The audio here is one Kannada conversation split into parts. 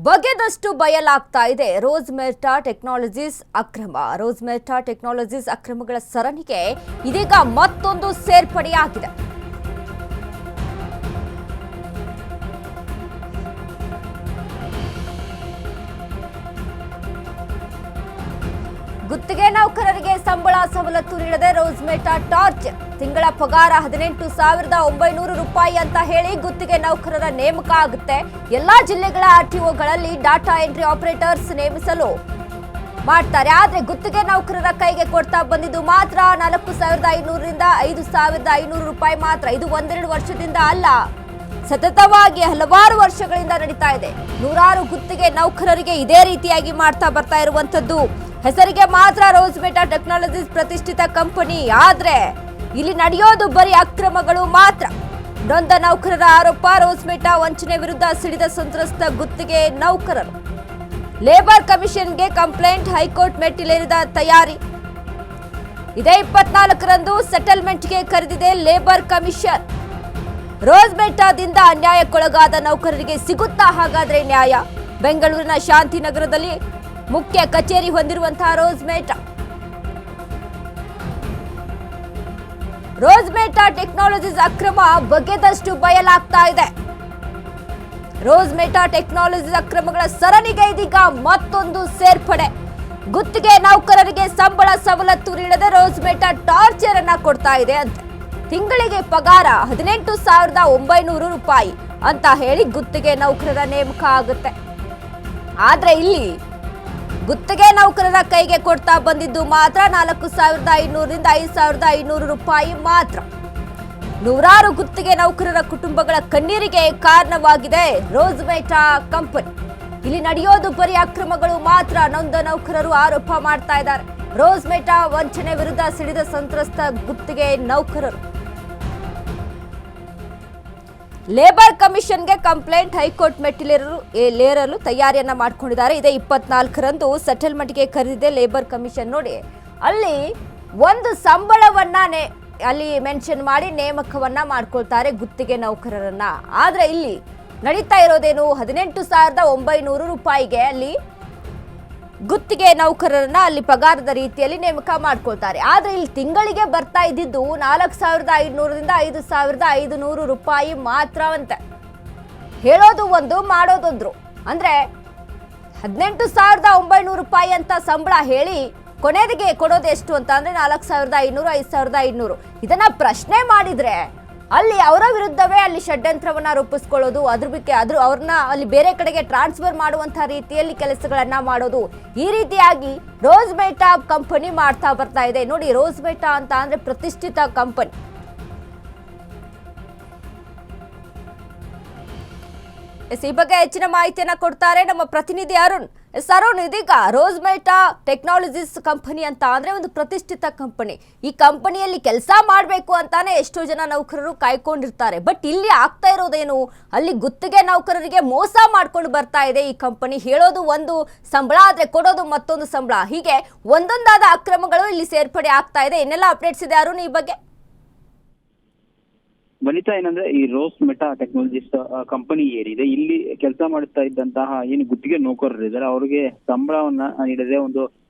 ಬಗೆದಷ್ಟು ಬಯಲಾಗ್ತಾ ಇದೆ ರೋಸ್ಮೆಟಾ ಟೆಕ್ನಾಲಜೀಸ್ ಅಕ್ರಮ. ರೋಸ್ಮೆಟಾ ಟೆಕ್ನಾಲಜೀಸ್ ಅಕ್ರಮಗಳ ಸರಣಿಗೆ ಇದೀಗ ಮತ್ತೊಂದು ಸೇರ್ಪಡೆಯಾಗಿದೆ. ಗುತ್ತಿಗೆ ನೌಕರರಿಗೆ ಸಂಬಳ ಸವಲತ್ತು ನೀಡದೆ ರೋಸ್ಮೆಟಾ ಟಾರ್ಚರ್. ತಿಂಗಳ ಪಗಾರ 18,900 ರೂಪಾಯಿ ಅಂತ ಹೇಳಿ ಗುತ್ತಿಗೆ ನೌಕರರ ನೇಮಕ ಆಗುತ್ತೆ. ಎಲ್ಲಾ ಜಿಲ್ಲೆಗಳ ಆರ್ಟಿಒಗಳಲ್ಲಿ ಡಾಟಾ ಎಂಟ್ರಿ ಆಪರೇಟರ್ಸ್ ನೇಮಿಸಲು ಮಾಡ್ತಾರೆ. ಆದ್ರೆ ಗುತ್ತಿಗೆ ನೌಕರರ ಕೈಗೆ ಕೊಡ್ತಾ ಬಂದಿದ್ದು ಮಾತ್ರ 4,500ರಿಂದ 5,500 ರೂಪಾಯಿ ಮಾತ್ರ. ಇದು ಒಂದೆರಡು ವರ್ಷದಿಂದ ಅಲ್ಲ, ಸತತವಾಗಿ ಹಲವಾರು ವರ್ಷಗಳಿಂದ ನಡೀತಾ ಇದೆ. ನೂರಾರು ಗುತ್ತಿಗೆ ನೌಕರರಿಗೆ ಇದೇ ರೀತಿಯಾಗಿ ಮಾಡ್ತಾ ಬರ್ತಾ ಇರುವಂತದ್ದು. ಹೆಸರಿಗೆ ಮಾತ್ರ ರೋಸ್ಮೆಟಾ ಟೆಕ್ನಾಲಜೀಸ್ ಪ್ರತಿಷ್ಠಿತ ಕಂಪನಿ, ಆದ್ರೆ ಇಲ್ಲಿ ನಡೆಯೋದು ಬರೀ ಅಕ್ರಮಗಳು ಮಾತ್ರ. ನೊಂದ ನೌಕರರ ಆರೋಪ, ರೋಸ್ಮೆಟಾ ವಂಚನೆ ವಿರುದ್ಧ ಸಿಡಿದ ಸಂತ್ರಸ್ತ ಗುತ್ತಿಗೆ ನೌಕರರು. ಲೇಬರ್ ಕಮಿಷನ್ಗೆ ಕಂಪ್ಲೇಂಟ್, ಹೈಕೋರ್ಟ್ ಮೆಟ್ಟಿಲೇರಿದ ತಯಾರಿ. ಇದೇ 24ರಂದು ಸೆಟಲ್ಮೆಂಟ್ಗೆ ಕರೆದಿದೆ ಲೇಬರ್ ಕಮಿಷನ್. ರೋಸ್ಮೆಟಾದಿಂದ ಅನ್ಯಾಯಕ್ಕೊಳಗಾದ ನೌಕರರಿಗೆ ಸಿಗುತ್ತಾ ಹಾಗಾದ್ರೆ ನ್ಯಾಯ? ಬೆಂಗಳೂರಿನ ಶಾಂತಿನಗರದಲ್ಲಿ ಮುಖ್ಯ ಕಚೇರಿ ಹೊಂದಿರುವಂತಹ ರೋಸ್ಮೆಟಾ ಟೆಕ್ನಾಲಜೀಸ್ ಅಕ್ರಮ ಬಗೆದಷ್ಟು ಬಯಲಾಗ್ತಾ ಇದೆ. ರೋಸ್ಮೆಟಾ ಟೆಕ್ನಾಲಜೀಸ್ ಅಕ್ರಮಗಳ ಸರಣಿಗೆ ಇದೀಗ ಮತ್ತೊಂದು ಸೇರ್ಪಡೆ. ಗುತ್ತಿಗೆ ನೌಕರರಿಗೆ ಸಂಬಳ ಸವಲತ್ತು ನೀಡದೆ ರೋಸ್ಮೆಟಾ ಟಾರ್ಚರ್ ಅನ್ನ ಕೊಡ್ತಾ ಇದೆ ಅಂತ. ತಿಂಗಳಿಗೆ ಪಗಾರ 18,900 ರೂಪಾಯಿ ಅಂತ ಹೇಳಿ ಗುತ್ತಿಗೆ ನೌಕರರ ನೇಮಕ ಆಗುತ್ತೆ. ಆದ್ರೆ ಇಲ್ಲಿ ಗುತ್ತಿಗೆ ನೌಕರರ ಕೈಗೆ ಕೊಡ್ತಾ ಬಂದಿದ್ದು ಮಾತ್ರ 4,500ರಿಂದ 5,500 ರೂಪಾಯಿ ಮಾತ್ರ. ನೂರಾರು ಗುತ್ತಿಗೆ ನೌಕರರ ಕುಟುಂಬಗಳ ಕಣ್ಣೀರಿಗೆ ಕಾರಣವಾಗಿದೆ ರೋಸ್ಮೆಟಾ ಕಂಪನಿ. ಇಲ್ಲಿ ನಡೆಯೋದು ಬರೀ ಅಕ್ರಮಗಳು ಮಾತ್ರ, ನೊಂದ ನೌಕರರು ಆರೋಪ ಮಾಡ್ತಾ ಇದ್ದಾರೆ. ರೋಸ್ಮೆಟಾ ವಂಚನೆ ವಿರುದ್ಧ ಸಿಡಿದ ಸಂತ್ರಸ್ತ ಗುತ್ತಿಗೆ ನೌಕರರು. ಲೇಬರ್ ಕಮಿಷನ್ಗೆ ಕಂಪ್ಲೇಂಟ್, ಹೈಕೋರ್ಟ್ ಮೆಟ್ಟಿಲೇರಲು ತಯಾರಿಯನ್ನ ಮಾಡಿಕೊಂಡಿದ್ದಾರೆ. ಇದೇ 24ರಂದು ಸೆಟಲ್ಮೆಂಟ್ಗೆ ಕರೆದಿದೆ ಲೇಬರ್ ಕಮಿಷನ್. ನೋಡಿ, ಅಲ್ಲಿ ಒಂದು ಸಂಬಳವನ್ನ ಅಲ್ಲಿ ಮೆನ್ಷನ್ ಮಾಡಿ ನೇಮಕವನ್ನ ಮಾಡ್ಕೊಳ್ತಾರೆ ಗುತ್ತಿಗೆ ನೌಕರರನ್ನ. ಆದ್ರೆ ಇಲ್ಲಿ ನಡೀತಾ ಇರೋದೇನು, 18,900 ರೂಪಾಯಿಗೆ ಅಲ್ಲಿ ಗುತ್ತಿಗೆ ನೌಕರರನ್ನ ಅಲ್ಲಿ ಪಗಾರದ ರೀತಿಯಲ್ಲಿ ನೇಮಕ ಮಾಡ್ಕೊಳ್ತಾರೆ. ಆದ್ರೆ ಇಲ್ಲಿ ತಿಂಗಳಿಗೆ ಬರ್ತಾ ಇದ್ದಿದ್ದು 4,500ರಿಂದ 5,500 ರೂಪಾಯಿ ಮಾತ್ರವಂತೆ. ಹೇಳೋದು ಒಂದು, ಮಾಡೋದೊಂದ್ರು. ಅಂದ್ರೆ 18,900 ರೂಪಾಯಿ ಅಂತ ಸಂಬಳ ಹೇಳಿ ಕೊನೆಗೆ ಕೊಡೋದು ಎಷ್ಟು ಅಂತ ಅಂದ್ರೆ 4,500, 5,500. ಇದನ್ನ ಪ್ರಶ್ನೆ ಮಾಡಿದ್ರೆ ಅಲ್ಲಿ ಅವರ ವಿರುದ್ಧವೇ ಅಲ್ಲಿ ಷಡ್ಯಂತ್ರವನ್ನ ರೂಪಿಸ್ಕೊಳ್ಳೋದು, ಅವ್ರನ್ನ ಅಲ್ಲಿ ಬೇರೆ ಕಡೆಗೆ ಟ್ರಾನ್ಸ್ಫರ್ ಮಾಡುವಂತಹ ರೀತಿಯಲ್ಲಿ ಕೆಲಸಗಳನ್ನ ಮಾಡೋದು, ಈ ರೀತಿಯಾಗಿ ರೋಸ್ಮೆಟಾ ಕಂಪನಿ ಮಾಡ್ತಾ ಬರ್ತಾ ಇದೆ. ನೋಡಿ, ರೋಸ್ಮೆಟಾ ಅಂತ ಅಂದ್ರೆ ಪ್ರತಿಷ್ಠಿತ ಕಂಪನಿ. ಈ ಬಗ್ಗೆ ಹೆಚ್ಚಿನ ಮಾಹಿತಿಯನ್ನ ಕೊಡ್ತಾರೆ ನಮ್ಮ ಪ್ರತಿನಿಧಿ ಅರುಣ್. ಅರುಣ್, ಇದೀಗ ರೋಸ್ಮೆಟಾ ಟೆಕ್ನಾಲಜೀಸ್ ಕಂಪನಿ ಅಂತ ಅಂದ್ರೆ ಒಂದು ಪ್ರತಿಷ್ಠಿತ ಕಂಪನಿ. ಈ ಕಂಪನಿಯಲ್ಲಿ ಕೆಲಸ ಮಾಡಬೇಕು ಅಂತಾನೆ ಎಷ್ಟೋ ಜನ ನೌಕರರು ಕಾಯ್ಕೊಂಡಿರ್ತಾರೆ. ಬಟ್ ಇಲ್ಲಿ ಆಗ್ತಾ ಇರೋದೇನು, ಅಲ್ಲಿ ಗುತ್ತಿಗೆ ನೌಕರರಿಗೆ ಮೋಸ ಮಾಡ್ಕೊಂಡು ಬರ್ತಾ ಇದೆ ಈ ಕಂಪನಿ. ಹೇಳೋದು ಒಂದು ಸಂಬಳ, ಆದ್ರೆ ಕೊಡೋದು ಮತ್ತೊಂದು ಸಂಬಳ. ಹೀಗೆ ಒಂದೊಂದಾದ ಅಕ್ರಮಗಳು ಇಲ್ಲಿ ಸೇರ್ಪಡೆ ಆಗ್ತಾ ಇದೆ. ಏನೆಲ್ಲ ಅಪ್ಡೇಟ್ಸ್ ಇದೆ ಅರುಣ್ ಈ ಬಗ್ಗೆ? ವನಿತಾ, ಏನಂದ್ರೆ ಈ ರೋಸ್ಮೆಟಾ ಟೆಕ್ನಾಲಜೀಸ್ ಕಂಪನಿ ಏನಿದೆ, ಇಲ್ಲಿ ಕೆಲಸ ಮಾಡುತ್ತಾ ಇದ್ದಂತಹ ಏನು ಗುತ್ತಿಗೆ ನೌಕರರು ಇದ್ದಾರೆ ಅವ್ರಿಗೆ ಸಂಬಳವನ್ನ ನೀಡದೆ ಒಂದು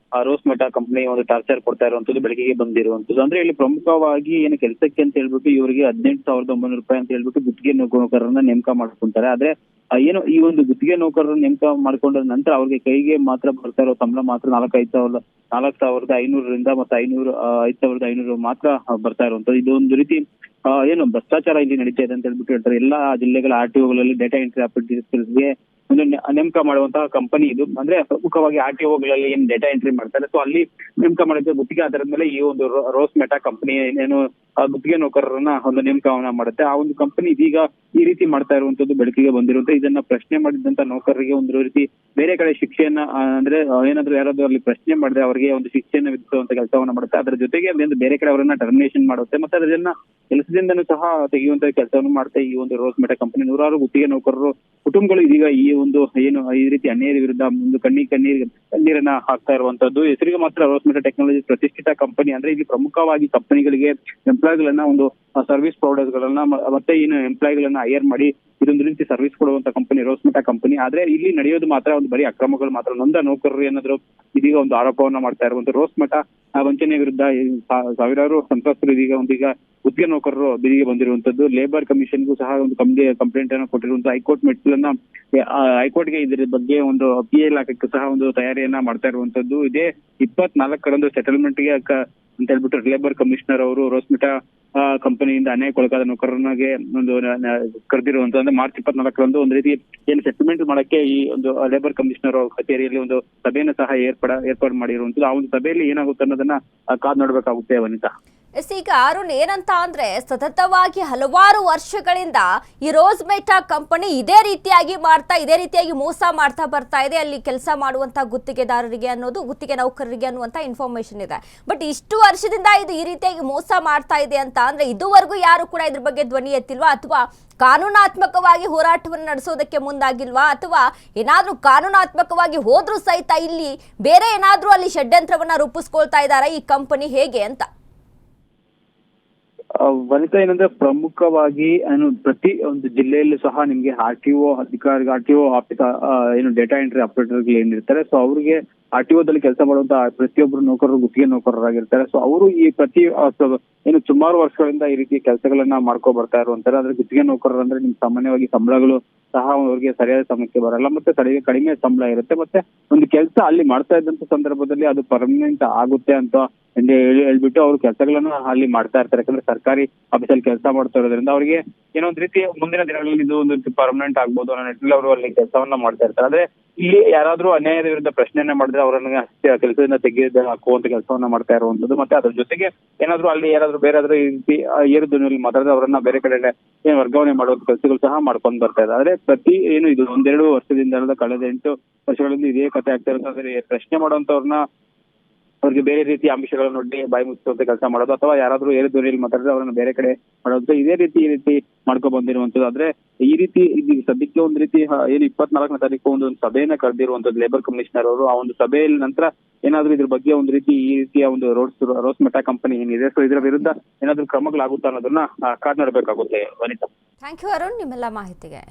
ರೋಸ್ಮೆಟಾ ಕಂಪನಿ ಒಂದು ಟಾರ್ಚರ್ ಕೊಡ್ತಾ ಇರುವಂತದ್ದು ಬೆಳಕಿಗೆ ಬಂದಿರುವಂತದ್ದು. ಅಂದ್ರೆ ಇಲ್ಲಿ ಪ್ರಮುಖವಾಗಿ ಏನು ಕೆಲಸಕ್ಕೆ ಅಂತ ಹೇಳ್ಬಿಟ್ಟು ಇವರಿಗೆ 18,900 ರೂಪಾಯಿ ಅಂತ ಹೇಳ್ಬಿಟ್ಟು ಗುತ್ತಿಗೆ ನೌಕರರನ್ನ ನೇಮಕ ಮಾಡ್ಕೊಂತಾರೆ. ಆದ್ರೆ ಏನು ಈ ಒಂದು ಗುತ್ತಿಗೆ ನೌಕರರನ್ನ ನೇಮಕ ಮಾಡ್ಕೊಂಡ ನಂತರ ಅವ್ರಿಗೆ ಕೈಗೆ ಮಾತ್ರ ಬರ್ತಾ ಇರೋ ಸಂಬಳ ಮಾತ್ರ 4,500ರಿಂದ ಮತ್ತೆ 5,500 ಮಾತ್ರ ಬರ್ತಾ ಇರುವಂತದ್ದು. ಇದು ಒಂದು ರೀತಿ ಏನು ಭ್ರಷ್ಟಾಚಾರ ಇಲ್ಲಿ ನಡೀತಾ ಇದೆ ಅಂತ ಹೇಳ್ಬಿಟ್ಟು ಹೇಳ್ತಾರೆ. ಎಲ್ಲಾ ಜಿಲ್ಲೆಗಳ ಆರ್ಟಿಒಗಳಲ್ಲಿ ಡೇಟಾ ಎಂಟ್ರಿ ಆಪರೇಟರ್ಸ್ಗೆ ಒಂದು ನೇಮಕ ಮಾಡುವಂತಹ ಕಂಪನಿ ಇದು. ಅಂದ್ರೆ ಪ್ರಮುಖವಾಗಿ ಆರ್ಟಿಒಗಳಲ್ಲಿ ಏನ್ ಡೇಟಾ ಎಂಟ್ರಿ ಮಾಡ್ತಾರೆ, ಸೊ ಅಲ್ಲಿ ನೇಮಕ ಮಾಡಿದ ಗುತ್ತಿಗೆ ಆಧಾರದ ಮೇಲೆ ಈ ಒಂದು ರೋಸ್ಮೆಟಾ ಕಂಪನಿ ಏನು ಗುತ್ತಿಗೆ ನೌಕರರನ್ನ ಒಂದು ನೇಮಕವನ್ನ ಮಾಡುತ್ತೆ. ಆ ಒಂದು ಕಂಪನಿ ಇದೀಗ ಈ ರೀತಿ ಮಾಡ್ತಾ ಇರುವಂತದ್ದು ಬೆಳಕಿಗೆ ಬಂದಿರುತ್ತೆ. ಇದನ್ನ ಪ್ರಶ್ನೆ ಮಾಡಿದಂತ ನೌಕರರಿಗೆ ಒಂದು ರೀತಿ ಬೇರೆ ಕಡೆ ಶಿಕ್ಷೆಯನ್ನ, ಅಂದ್ರೆ ಏನಾದ್ರು ಯಾರಾದ್ರೂ ಅಲ್ಲಿ ಪ್ರಶ್ನೆ ಮಾಡಿದ್ರೆ ಅವರಿಗೆ ಒಂದು ಶಿಕ್ಷೆಯನ್ನ ವಿಧಿಸುವಂತ ಕೆಲಸವನ್ನ ಮಾಡುತ್ತೆ. ಅದ್ರ ಜೊತೆಗೆ ಬೇರೆ ಕಡೆ ಅವರನ್ನ ಟರ್ಮಿನೇಷನ್ ಮಾಡುತ್ತೆ, ಮತ್ತೆ ಅದನ್ನ ಕೆಲಸದಿಂದನೂ ಸಹ ತೆಗೆಯುವಂತ ಕೆಲಸವನ್ನು ಮಾಡುತ್ತೆ ಈ ಒಂದು ರೋಸ್ಮೆಟಾ ಕಂಪನಿ. ನೂರಾರು ಗುತ್ತಿಗೆ ನೌಕರರು ಕುಟುಂಬಗಳು ಇದೀಗ ಈ ಒಂದು ಏನು ಈ ರೀತಿ ಅನ್ಯಾಯದ ವಿರುದ್ಧ ಒಂದು ಕಣ್ಣೀರನ್ನ ಹಾಕ್ತಾ ಇರುವಂತದ್ದು. ಹೆಸರಿಗೆ ಮಾತ್ರ ರೋಸ್ಮೆಟಾ ಟೆಕ್ನಾಲಜಿ ಪ್ರತಿಷ್ಠಿತ ಕಂಪನಿ. ಅಂದ್ರೆ ಇಲ್ಲಿ ಪ್ರಮುಖವಾಗಿ ಕಂಪನಿಗಳಿಗೆ ಎಂಪ್ಲಾಯ್ಗಳನ್ನ ಒಂದು ಸರ್ವಿಸ್ ಪ್ರೊವೈಡರ್ಸ್ ಗಳನ್ನ ಮತ್ತೆ ಏನು ಎಂಪ್ಲಾಯ್ಗಳನ್ನ ಹೈಯರ್ ಮಾಡಿ ಇದೊಂದು ರೀತಿ ಸರ್ವಿಸ್ ಕೊಡುವಂತ ಕಂಪನಿ ರೋಸ್ಮೆಟಾ ಕಂಪನಿ. ಆದ್ರೆ ಇಲ್ಲಿ ನಡೆಯೋದು ಮಾತ್ರ ಒಂದು ಬರೀ ಅಕ್ರಮಗಳು ಮಾತ್ರ. ನೊಂದ ನೌಕರರು ಏನಾದ್ರು ಇದೀಗ ಒಂದು ಆರೋಪವನ್ನ ಮಾಡ್ತಾ ಇರುವಂತ ರೋಸ್ಮೆಟಾ ವಂಚನೆ ವಿರುದ್ಧ ಸಾವಿರಾರು ಸಂತ್ರಸ್ತರು ಇದೀಗ ಗುತ್ತಿಗೆ ನೌಕರರು ಬೀದಿಗೆ ಬಂದಿರುವಂತದ್ದು. ಲೇಬರ್ ಕಮಿಷನ್ಗೂ ಸಹ ಒಂದು ಕಂಪ್ಲೇಂಟ್ ಅನ್ನು ಕೊಟ್ಟಿರುವಂತ ಹೈಕೋರ್ಟ್ ಮೆಟ್ಟಿಲನ್ನ ಹೈಕೋರ್ಟ್ಗೆ ಇದ್ರ ಬಗ್ಗೆ ಒಂದು ಅಪೀಲ್ ಹಾಕಕ್ಕೆ ಸಹ ಒಂದು ತಯಾರಿಯನ್ನ ಮಾಡ್ತಾ ಇರುವಂತದ್ದು. ಇದೇ 24ರಂದು ಸೆಟಲ್ಮೆಂಟ್ ಗೆ ಅಂತ ಹೇಳ್ಬಿಟ್ಟು ಲೇಬರ್ ಕಮಿಷನರ್ ಅವರು ರೋಸ್ಮೆಟಾ ಕಂಪನಿಯಿಂದ ಅನ್ಯಾಯಕ್ಕೊಳಗಾದ ನೌಕರನಿಗೆ ಒಂದು ಕರೆದಿರುವಂತ ಅಂದ್ರೆ ಮಾರ್ಚ್ 24ರಂದು ಒಂದು ರೀತಿ ಏನು ಸೆಟಲ್ಮೆಂಟ್ ಮಾಡಕ್ಕೆ ಈ ಒಂದು ಲೇಬರ್ ಕಮಿಷನರ್ ಕಚೇರಿಯಲ್ಲಿ ಒಂದು ಸಭೆಯನ್ನು ಸಹ ಏರ್ಪಾಡು ಮಾಡಿರುವಂತದ್ದು. ಆ ಒಂದು ಸಭೆಯಲ್ಲಿ ಏನಾಗುತ್ತೆ ಅನ್ನೋದನ್ನ ಕಾದ್ ನೋಡ್ಬೇಕಾಗುತ್ತೆ ವನಿತಾ. ಈಗ ಅರುಣ್ ಏನಂತ ಅಂದ್ರೆ ಸತತವಾಗಿ ಹಲವಾರು ವರ್ಷಗಳಿಂದ ಈ ರೋಸ್ಮೆಟಾ ಕಂಪನಿ ಇದೇ ರೀತಿಯಾಗಿ ಮೋಸ ಮಾಡ್ತಾ ಬರ್ತಾ ಇದೆ. ಅಲ್ಲಿ ಕೆಲಸ ಮಾಡುವಂತ ಗುತ್ತಿಗೆದಾರರಿಗೆ ಅನ್ನೋದು ಗುತ್ತಿಗೆ ನೌಕರರಿಗೆ ಅನ್ನುವಂತ ಇನ್ಫಾರ್ಮೇಶನ್ ಇದೆ. ಬಟ್ ಇಷ್ಟು ವರ್ಷದಿಂದ ಇದು ಈ ರೀತಿಯಾಗಿ ಮೋಸ ಮಾಡ್ತಾ ಇದೆ ಅಂತ ಅಂದ್ರೆ ಇದುವರೆಗೂ ಯಾರು ಕೂಡ ಇದ್ರ ಬಗ್ಗೆ ಧ್ವನಿ ಎತ್ತಿಲ್ವಾ, ಅಥವಾ ಕಾನೂನಾತ್ಮಕವಾಗಿ ಹೋರಾಟವನ್ನು ನಡೆಸೋದಕ್ಕೆ ಮುಂದಾಗಿಲ್ವಾ, ಅಥವಾ ಏನಾದ್ರೂ ಕಾನೂನಾತ್ಮಕವಾಗಿ ಹೋದ್ರೂ ಸಹಿತ ಇಲ್ಲಿ ಬೇರೆ ಏನಾದ್ರೂ ಅಲ್ಲಿ ಷಡ್ಯಂತ್ರವನ್ನ ರೂಪಿಸ್ಕೊಳ್ತಾ ಇದಾರಾ ಈ ಕಂಪನಿ, ಹೇಗೆ ಅಂತ? ವನಿತಾ ಏನಂದ್ರೆ ಪ್ರಮುಖವಾಗಿ ಪ್ರತಿ ಒಂದು ಜಿಲ್ಲೆಯಲ್ಲೂ ಸಹ ನಿಮ್ಗೆ RTO ಆಫೀಸ್ ಏನು ಡೇಟಾ ಎಂಟ್ರಿ ಆಪರೇಟರ್ ಏನಿರ್ತಾರೆ, ಸೊ ಅವ್ರಿಗೆ RTOದಲ್ಲಿ ಕೆಲಸ ಮಾಡುವಂತ ಪ್ರತಿಯೊಬ್ಬರು ನೌಕರರು ಗುತ್ತಿಗೆ ನೌಕರರಾಗಿರ್ತಾರೆ. ಸೊ ಅವರು ಈ ಏನು ಸುಮಾರು ವರ್ಷಗಳಿಂದ ಈ ರೀತಿ ಕೆಲಸಗಳನ್ನ ಮಾಡ್ಕೊ ಬರ್ತಾ ಇರುವಂತಾರೆ. ಆದ್ರೆ ಗುತ್ತಿಗೆ ನೌಕರರು ಅಂದ್ರೆ ನಿಮ್ ಸಾಮಾನ್ಯವಾಗಿ ಸಂಬಳಗಳು ಸಹ ಅವ್ರಿಗೆ ಸರಿಯಾದ ಸಮಯಕ್ಕೆ ಬರಲ್ಲ, ಮತ್ತೆ ಕಡಿಮೆ ಸಂಬಳ ಇರುತ್ತೆ, ಮತ್ತೆ ಒಂದು ಕೆಲಸ ಅಲ್ಲಿ ಮಾಡ್ತಾ ಇದ್ದಂತ ಸಂದರ್ಭದಲ್ಲಿ ಅದು ಪರ್ಮನೆಂಟ್ ಆಗುತ್ತೆ ಅಂತ ಹೇಳ್ಬಿಟ್ಟು ಅವ್ರು ಕೆಲಸಗಳನ್ನ ಅಲ್ಲಿ ಮಾಡ್ತಾ ಇರ್ತಾರೆ. ಯಾಕಂದ್ರೆ ಸರ್ಕಾರಿ ಆಫೀಸಲ್ಲಿ ಕೆಲಸ ಮಾಡ್ತಾ ಇರೋದ್ರಿಂದ ಅವ್ರಿಗೆ ಏನೋ ಒಂದ್ ರೀತಿ ಮುಂದಿನ ದಿನಗಳಲ್ಲಿ ಇದು ಒಂದು ಪರ್ಮನೆಂಟ್ ಆಗ್ಬೋದು ಅನ್ನೋ ನಿಟ್ಟಿನಲ್ಲಿ ಅವರು ಅಲ್ಲಿ ಕೆಲಸವನ್ನ ಮಾಡ್ತಾ ಇರ್ತಾರೆ. ಆದ್ರೆ ಇಲ್ಲಿ ಯಾರಾದ್ರೂ ಅನ್ಯಾಯದ ವಿರುದ್ಧ ಪ್ರಶ್ನೆಯನ್ನ ಮಾಡಿದ್ರೆ ಅವರನ್ನ ಕೆಲಸದಿಂದ ತೆಗೆದು ಹಾಕುವಂತ ಕೆಲಸವನ್ನ ಮಾಡ್ತಾ ಇರುವಂತದ್ದು. ಮತ್ತೆ ಅದ್ರ ಜೊತೆಗೆ ಏನಾದ್ರೂ ಬೇರೆ ಈ ರೀತಿ ಏರು ಧ್ವನಿಯಲ್ಲಿ ಮಾತಾಡಿದ್ರೆ ಅವರನ್ನ ಬೇರೆ ಕಡೆ ವರ್ಗಾವಣೆ ಮಾಡುವಂತ ಕೆಲಸಗಳು ಸಹ ಮಾಡ್ಕೊಂಡು ಬರ್ತಾ ಇದೆ. ಆದ್ರೆ ಇದು 1-2 ವರ್ಷದಿಂದ ಕಳೆದ 8 ವರ್ಷಗಳಿಂದ ಇದೇ ಕಥೆ ಆಗ್ತಾ ಇರುತ್ತೆ. ಪ್ರಶ್ನೆ ಮಾಡುವಂತವ್ರನ್ನ ಅವ್ರಿಗೆ ಬೇರೆ ರೀತಿಯ ಅಂಶಗಳನ್ನು ಒಡ್ಡಿ ಬಾಯಿ ಮುಚ್ಚುವಂತ ಕೆಲಸ ಮಾಡೋದು, ಅಥವಾ ಯಾರಾದ್ರೂ ಏರು ಧ್ವನಿಯಲ್ಲಿ ಮಾತಾಡಿದ್ರೆ ಅವರನ್ನ ಬೇರೆ ಕಡೆ ಮಾಡೋದು, ಇದೇ ರೀತಿ ಮಾಡ್ಕೊ ಬಂದಿರುವಂತದ್ದು. ಆದ್ರೆ ಈ ರೀತಿ ಸದ್ಯಕ್ಕೆ ಒಂದು ರೀತಿ ಏನು 24ನೇ ತಾರೀಕು ಒಂದು ಸಭೆಯನ್ನ ಕರೆದಿರುವಂತದ್ದು ಲೇಬರ್ ಕಮಿಷನರ್ ಅವರು. ಆ ಒಂದು ಸಭೆಯಲ್ಲಿ ನಂತರ ಏನಾದ್ರೂ ಇದ್ರ ಬಗ್ಗೆ ಒಂದು ರೀತಿ ಈ ರೀತಿಯ ಒಂದು ರೋಸ್ಮೆಟಾ ಕಂಪನಿ ಏನಿದೆ, ಸೊ ಇದರ ವಿರುದ್ಧ ಏನಾದ್ರೂ ಕ್ರಮಗಳಾಗುತ್ತಾ ಅನ್ನೋದನ್ನ ಕಾದ್ ನೋಡ್ಬೇಕಾಗುತ್ತೆ ವನಿತಾ. ಥ್ಯಾಂಕ್ ಯು ಅರುಣ್ ನಿಮ್ಮೆಲ್ಲ ಮಾಹಿತಿಗೆ.